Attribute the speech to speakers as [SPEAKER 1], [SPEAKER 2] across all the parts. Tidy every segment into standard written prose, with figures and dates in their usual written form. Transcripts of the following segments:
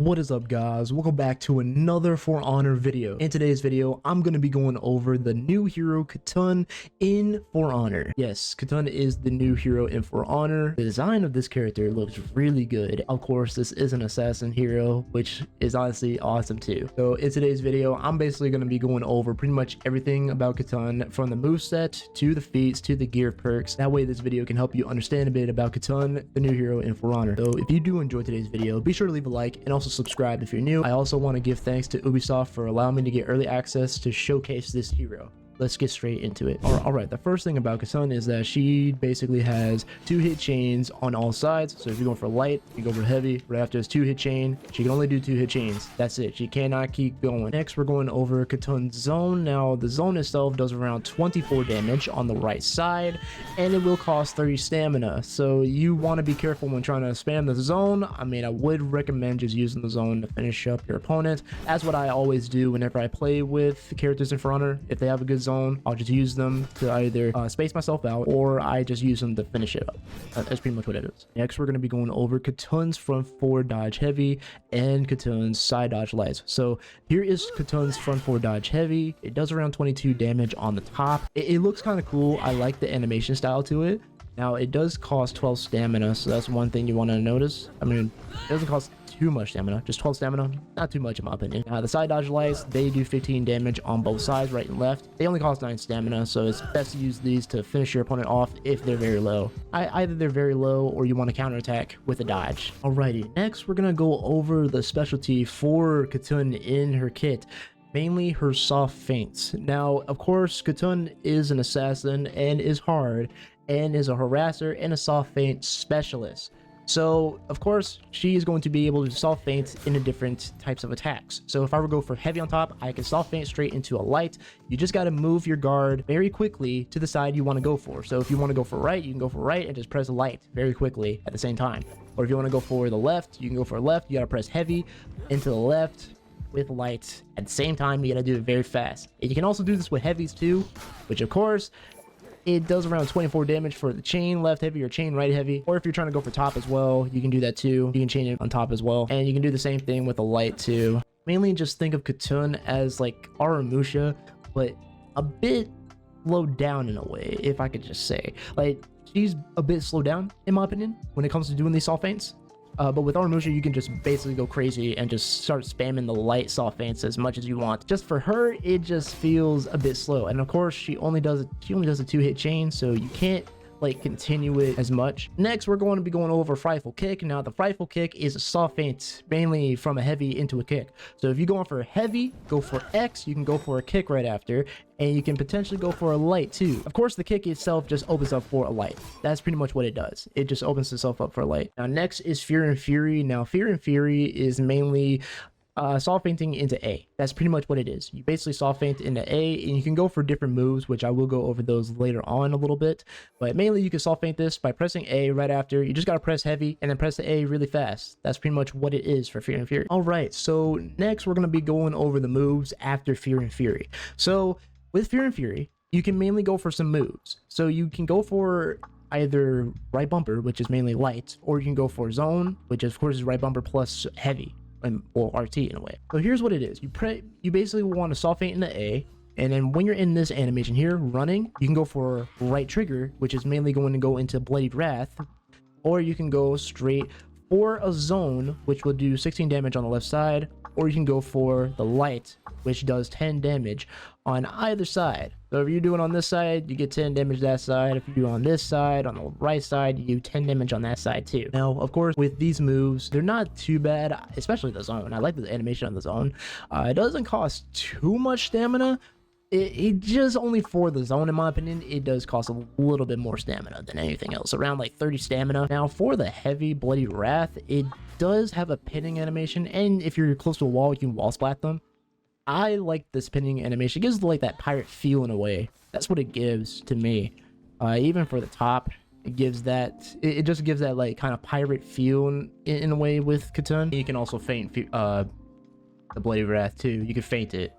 [SPEAKER 1] What is up, guys? Welcome back to another For Honor video. In today's video, I'm going to be going over the new hero Khatun in For Honor. Yes, Khatun is the new hero in For Honor. The design of this character looks really good. Of course, this is an assassin hero, which is honestly awesome too. So in today's video, I'm basically going to be going over pretty much everything about Khatun, from the moveset to the feats to the gear perks. That way this video can help you understand a bit about Khatun, the new hero in For Honor. So if you do enjoy today's video, be sure to leave a like and also subscribe if you're new. I also want to give thanks to Ubisoft for allowing me to get early access to showcase this hero. Let's get straight into it. All right, the first thing about Khatun is that she basically has 2-hit chains on all sides. So if you're going for light, you go for heavy. Right after this 2-hit chain, she can only do 2-hit chains. That's it. She cannot keep going. Next, we're going over Khatun's zone. Now, the zone itself does around 24 damage on the right side, and it will cost 30 stamina. So you want to be careful when trying to spam the zone. I mean, I would recommend just using the zone to finish up your opponent. That's what I always do whenever I play with characters in For Honor. If they have a good zone, I'll just use them to either space myself out, or I just use them to finish it up. That's pretty much what it is. Next, we're going to be going over Khatun's front forward dodge heavy and Khatun's side dodge lights. So here is Khatun's front forward dodge heavy. It does around 22 damage on the top. It looks kind of cool. I like the animation style to it. Now, it does cost 12 stamina, so that's one thing you want to notice. I mean, it doesn't cost too much stamina, just 12 stamina, not too much in my opinion. Now, the side dodge lights, they do 15 damage on both sides, right and left. They only cost 9 stamina, so it's best to use these to finish your opponent off if they're very low. Either they're very low, or you want to counterattack with a dodge. Alrighty, next we're gonna go over the specialty for Khatun in her kit. Mainly her soft feints. Now, of course, Khatun is an assassin and is hard, and is a harasser and a soft feint specialist. So, of course, she is going to be able to soft feint into different types of attacks. So if I were to go for heavy on top, I can soft feint straight into a light. You just got to move your guard very quickly to the side you want to go for. So if you want to go for right, you can go for right and just press light very quickly at the same time. Or if you want to go for the left, you can go for left. You got to press heavy into the left with light at the same time. You got to do it very fast. And you can also do this with heavies too, which of course, it does around 24 damage for the chain left heavy or chain right heavy. Or if you're trying to go for top as well, you can do that too. You can chain it on top as well. And you can do the same thing with the light too. Mainly just think of Khatun as like Aramusha, but a bit slowed down in a way, if I could just say. Like, she's a bit slowed down, in my opinion, when it comes to doing these soft feints. But with Aramusha, you can just basically go crazy and just start spamming the light soft feints as much as you want. Just for her, it just feels a bit slow. And of course, she only does a 2-hit chain, so you can't like continue it as much. Next, we're going to be going over frightful kick. Now, the frightful kick is a soft feint, mainly from a heavy into a kick. So if you're going for a heavy, go for X. You can go for a kick right after, and you can potentially go for a light too. Of course, the kick itself just opens up for a light. That's pretty much what it does. It just opens itself up for a light. Now, next is Fear and Fury. Now, Fear and Fury is mainly soft feinting into A. That's pretty much what it is. You basically soft feint into A, and you can go for different moves, which I will go over those later on a little bit. But mainly you can soft feint this by pressing A right after. You just got to press heavy and then press the A really fast. That's pretty much what it is for Fear and Fury. All right, so next we're going to be going over the moves after Fear and Fury. So with Fear and Fury, you can mainly go for some moves. So you can go for either right bumper, which is mainly light, or you can go for zone, which of course is right bumper plus heavy, or RT in a way. So here's what it is. You basically want to soft feint into A, and then when you're in this animation here running, you can go for right trigger, which is mainly going to go into Bloodied Wrath, or you can go straight for a zone, which will do 16 damage on the left side, or you can go for the light, which does 10 damage on either side. So if you're doing on this side, you get 10 damage that side. If you do on this side, on the right side, you do 10 damage on that side too. Now, of course, with these moves, they're not too bad, especially the zone. I like the animation on the zone. It doesn't cost too much stamina. It just only for the zone, in my opinion, it does cost a little bit more stamina than anything else, around like 30 stamina. Now, for the heavy Bloody Wrath, it does have a pinning animation, and if you're close to a wall, you can wall splat them. I like this pinning animation. It gives like that pirate feel in a way. That's what it gives to me. Even for the top, it gives that, it just gives that like kind of pirate feel in a way with Khatun. You can also feint the Bloody Wrath too. You can feint it.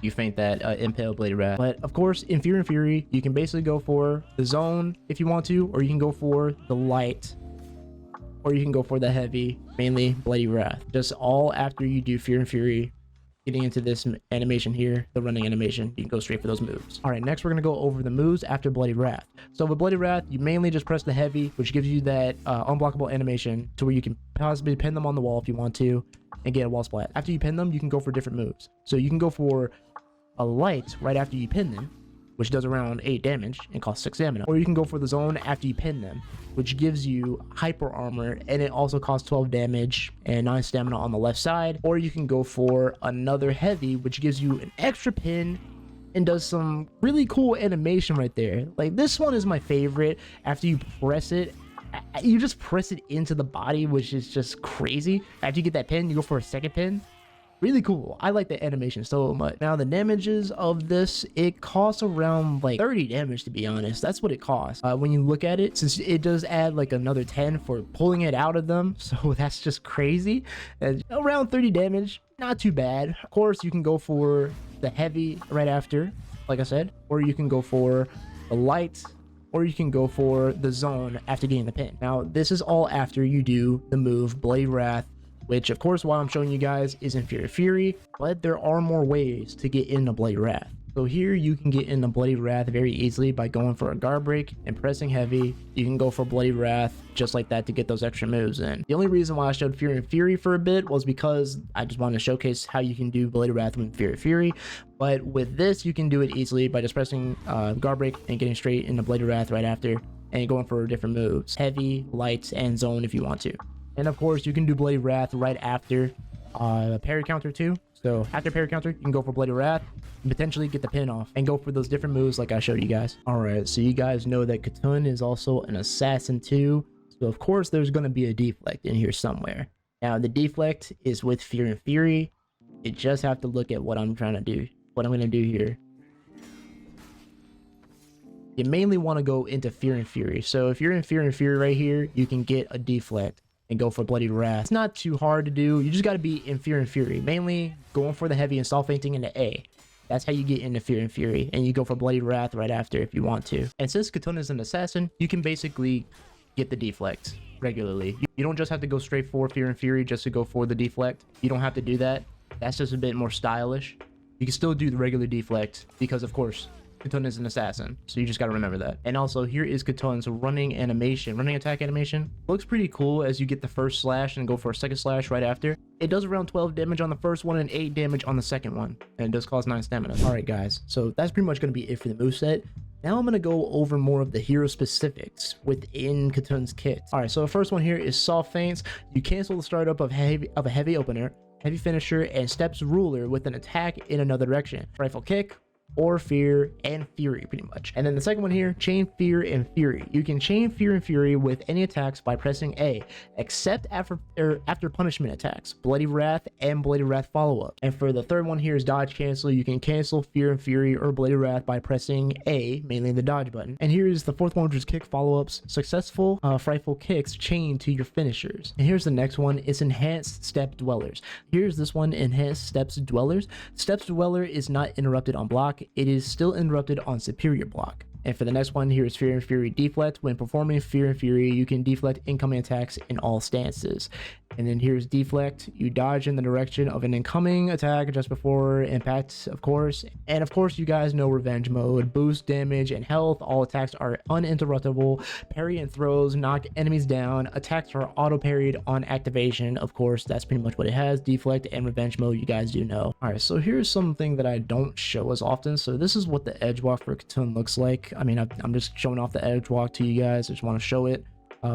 [SPEAKER 1] You feint that impale Bloody Wrath. But of course, in Fear and Fury, you can basically go for the zone if you want to, or you can go for the light or you can go for the heavy, mainly Bloody Wrath. Just all after you do Fear and Fury. Getting into this animation here, the running animation, you can go straight for those moves. All right, next we're gonna go over the moves after Bloody Wrath. So with Bloody Wrath, you mainly just press the heavy, which gives you that unblockable animation to where you can possibly pin them on the wall if you want to and get a wall splat. After you pin them, you can go for different moves. So you can go for a light right after you pin them, which does around 8 damage and costs 6 stamina. Or you can go for the zone after you pin them, which gives you hyper armor, and it also costs 12 damage and 9 stamina on the left side. Or you can go for another heavy, which gives you an extra pin and does some really cool animation right there. Like, this one is my favorite. After you press it, you just press it into the body, which is just crazy. After you get that pin, you go for a second pin. Really cool. I like the animation so much. Now the damages of this, it costs around like 30 damage, to be honest. That's what it costs when you look at it, since it does add like another 10 for pulling it out of them. So that's just crazy. And around 30 damage, not too bad. Of course, you can go for the heavy right after, like I said, or you can go for the light, or you can go for the zone after getting the pin. Now this is all after you do the move Bloody Wrath, which of course what I'm showing you guys is in Fear and Fury, but there are more ways to get into Bloody Wrath. So here you can get into Bloody Wrath very easily by going for a guard break and pressing heavy. You can go for Bloody Wrath just like that to get those extra moves in. The only reason why I showed Fear and Fury for a bit was because I just wanted to showcase how you can do Bloody Wrath with Fear and Fury. But with this, you can do it easily by just pressing guard break and getting straight into Bloody Wrath right after and going for different moves. Heavy, light, and zone if you want to. And of course, you can do Bloody Wrath right after parry counter too. So after parry counter, you can go for Bloody Wrath and potentially get the pin off and go for those different moves like I showed you guys. All right, so you guys know that Khatun is also an assassin too. So of course, there's going to be a deflect in here somewhere. Now the deflect is with Fear and Fury. You just have to look at what I'm trying to do, what I'm going to do here. You mainly want to go into Fear and Fury. So if you're in Fear and Fury right here, you can get a deflect and go for Bloody Wrath. It's not too hard to do. You just got to be in Fear and Fury, mainly going for the heavy and soft feinting into A. That's how you get into Fear and Fury, and you go for Bloody Wrath right after if you want to. And since Khatun is an assassin, you can basically get the deflect regularly. You don't just have to go straight for Fear and Fury just to go for the deflect. You don't have to do that. That's just a bit more stylish. You can still do the regular deflect because, of course, Khatun is an assassin, so you just got to remember that. And also, here is Khatun's running attack animation. Looks pretty cool as you get the first slash and go for a second slash right after. It does around 12 damage on the first one and 8 damage on the second one, and it does cost 9 stamina. All right, guys, so that's pretty much going to be it for the moveset. Now I'm going to go over more of the hero specifics within Khatun's kit. All right, so the first one here is soft feints. You cancel the startup of a heavy opener, heavy finisher, and steps ruler with an attack in another direction. Rifle kick, or fear and fury, pretty much. And then the second one here, chain fear and fury. You can chain fear and fury with any attacks by pressing A, except after punishment attacks, Bloody Wrath and Bloody Wrath follow-up. And for the third one here is dodge cancel. You can cancel fear and fury or Bloody Wrath by pressing A, mainly the dodge button. And here is the fourth one, which is kick follow-ups. Successful frightful kicks chain to your finishers. And here's the next one, it's enhanced step dwellers. Here's this one, enhanced steps dwellers. Steps dweller is not interrupted on block. It is still interrupted on superior block. And for the next one here is Fear and Fury deflect. When performing Fear and Fury, you can deflect incoming attacks in all stances. And then here's deflect. You dodge in the direction of an incoming attack just before impact, of course. And of course, you guys know revenge mode. Boost damage and health. All attacks are uninterruptible. Parry and throws knock enemies down. Attacks are auto parried on activation. Of course, that's pretty much what it has. Deflect and revenge mode, you guys do know. All right, so here's something that I don't show as often. So this is what the edge walk for Khatun looks like. I mean, I'm just showing off the edge walk to you guys. I just want to show it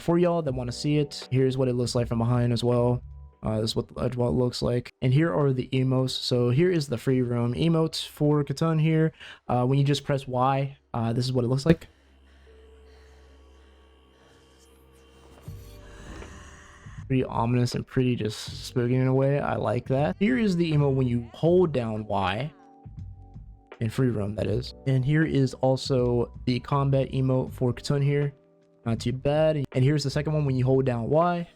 [SPEAKER 1] for y'all that want to see it. Here's what it looks like from behind as well. This is what the edge walk looks like. And here are the emotes. So here is the free roam emotes for Khatun here. When you just press Y, this is what it looks like. Pretty ominous and pretty just spooky in a way. I like that. Here is the emote when you hold down Y. In free roam, that is. And here is also the combat emote for Khatun here. Not too bad. And here's the second one when you hold down Y.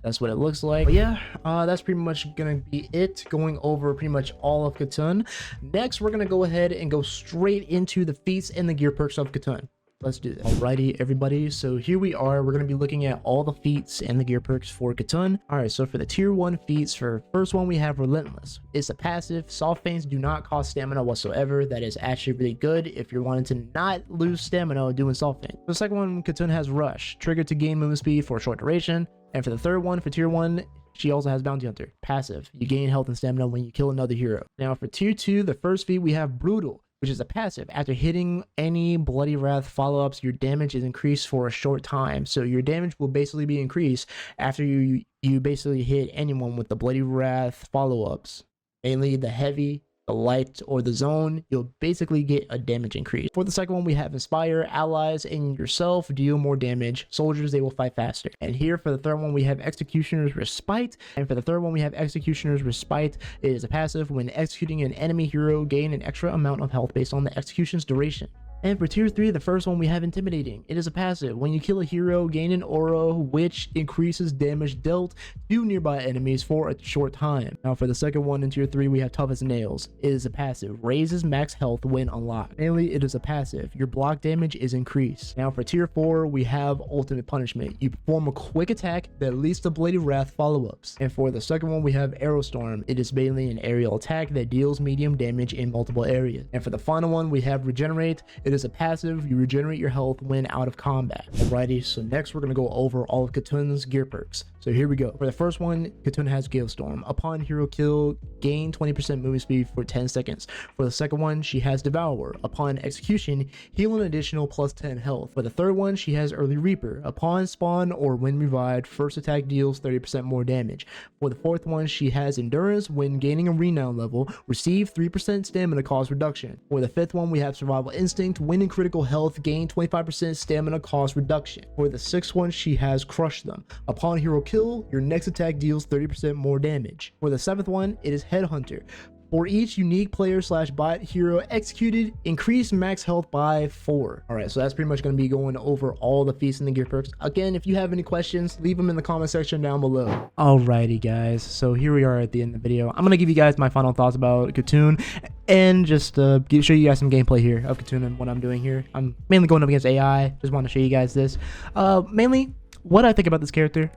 [SPEAKER 1] That's what it looks like. But yeah, that's pretty much gonna be it, going over pretty much all of Khatun. Next, we're gonna go ahead and go straight into the feats and the gear perks of Khatun. let's do this. Alrighty, everybody. So here we are. We're going to be looking at all the feats and the gear perks for Khatun. Alright, so for the tier 1 feats, for first one, we have Relentless. It's a passive. Soft feints do not cost stamina whatsoever. That is actually really good if you're wanting to not lose stamina doing soft feint. The second one, Khatun has Rush, triggered to gain movement speed for a short duration. And for the third one, for tier 1, she also has Bounty Hunter, passive. You gain health and stamina when you kill another hero. Now for tier 2, the first feat, we have Brutal, which is a passive. After hitting any Bloody Wrath follow-ups, your damage is increased for a short time. So your damage will basically be increased after you basically hit anyone with the Bloody Wrath follow-ups. Mainly the heavy, the light, or the zone, you'll basically get a damage increase. For the second one, we have Inspire. Allies and yourself deal more damage. Soldiers, they will fight faster. And here for the third one, we have Executioner's Respite. And for the third one, we have Executioner's Respite. It is a passive. When executing an enemy hero, gain an extra amount of health based on the execution's duration. And for tier 3, the first one, we have Intimidating. It is a passive. When you kill a hero, gain an aura which increases damage dealt to nearby enemies for a short time. Now for the second one in tier 3, we have Tough as Nails. It is a passive. Raises max health when unlocked. Mainly, it is a passive. Your block damage is increased. Now for tier 4, we have Ultimate Punishment. You perform a quick attack that leads to Bloody Wrath follow-ups. And for the second one, we have Aerostorm. It is mainly an aerial attack that deals medium damage in multiple areas. And for the final one, we have Regenerate. It is a passive. You regenerate your health when out of combat. Alrighty, so next we're going to go over all of Khatun's gear perks. So here we go. For the first one, Khatun has Galestorm. Upon hero kill, gain 20% movement speed for 10 seconds. For the second one, she has Devourer. Upon execution, heal an additional plus 10 health. For the third one, she has Early Reaper. Upon spawn or when revived, first attack deals 30% more damage. For the fourth one, she has Endurance. When gaining a renown level, receive 3% stamina cost reduction. For the fifth one, we have Survival Instinct. When in critical health, gain 25% stamina cost reduction. For the sixth one, she has Crush Them. Upon hero kill, your next attack deals 30% more damage. For the seventh one, it is Headhunter. For each unique player / bot hero executed, increase max health by 4. Alright, so that's pretty much going to be going over all the feats and the gear perks. Again, if you have any questions, leave them in the comment section down below. Alrighty guys, so here we are at the end of the video. I'm going to give you guys my final thoughts about Khatun and just show you guys some gameplay here of Khatun and what I'm doing here. I'm mainly going up against AI. Just want to show you guys this. Mainly, what I think about this character.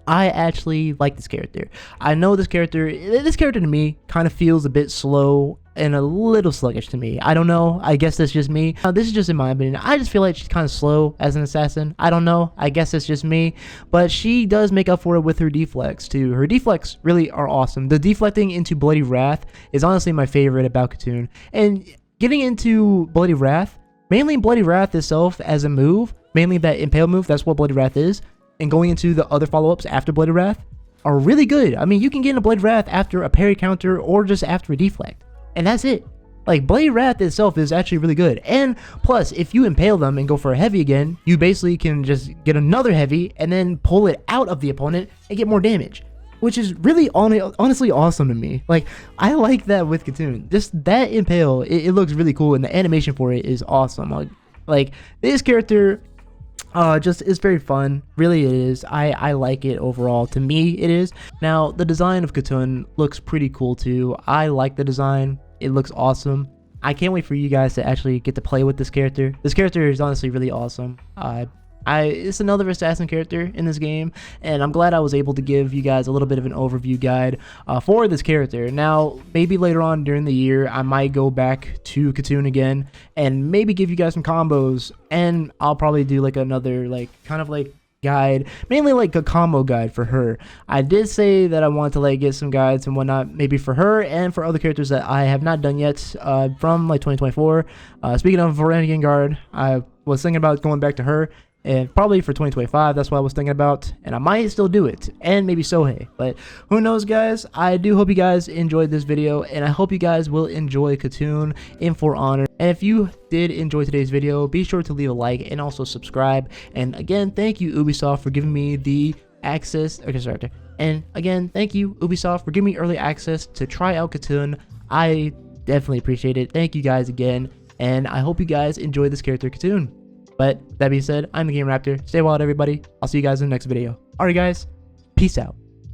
[SPEAKER 1] I actually like this character. I know this character to me kind of feels a bit slow and a little sluggish to me. I don't know. I guess that's just me. This is just in my opinion. I just feel like she's kind of slow as an assassin. I don't know. I guess it's just me. But she does make up for it with her deflects too. Her deflects really are awesome. The deflecting into Bloody Wrath is honestly my favorite about Khatun. And getting into Bloody Wrath, mainly Bloody Wrath itself as a move, mainly that Impale move, that's what Bloody Wrath is. And going into the other follow-ups after Bloody Wrath are really good. I mean, you can get into Bloody Wrath after a parry counter or just after a deflect. And that's it. Like, Bloody Wrath itself is actually really good. And plus, if you impale them and go for a heavy again, you basically can just get another heavy and then pull it out of the opponent and get more damage. Which is really honestly awesome to me. Like, I like that with Khatun. Just that impale, it looks really cool. And the animation for it is awesome. Like this character... just is very fun. Really it is. I like it overall. To me it is. Now the design of Khatun looks pretty cool too. I like the design. It looks awesome. I can't wait for you guys to actually get to play with this character. This character is honestly really awesome. It's another assassin character in this game, and I'm glad I was able to give you guys a little bit of an overview guide for this character. Now, maybe later on during the year, I might go back to Khatun again and maybe give you guys some combos, and I'll probably do like another kind of guide, mainly like a combo guide for her. I did say that I want to get some guides and whatnot, maybe for her and for other characters that I have not done yet from 2024. Speaking of Varangian Guard, I was thinking about going back to her. And probably for 2025, that's what I was thinking about. And I might still do it. And maybe Sohei. But who knows, guys? I do hope you guys enjoyed this video. And I hope you guys will enjoy Khatun in For Honor. And if you did enjoy today's video, be sure to leave a like and also subscribe. And again, thank you, Ubisoft, for giving me the access. Okay, sorry. And again, thank you, Ubisoft, for giving me early access to try out Khatun. I definitely appreciate it. Thank you guys again. And I hope you guys enjoy this character, Khatun. But that being said, I'm TheGamingRaptor. Stay wild, everybody. I'll see you guys in the next video. Alright, guys. Peace out.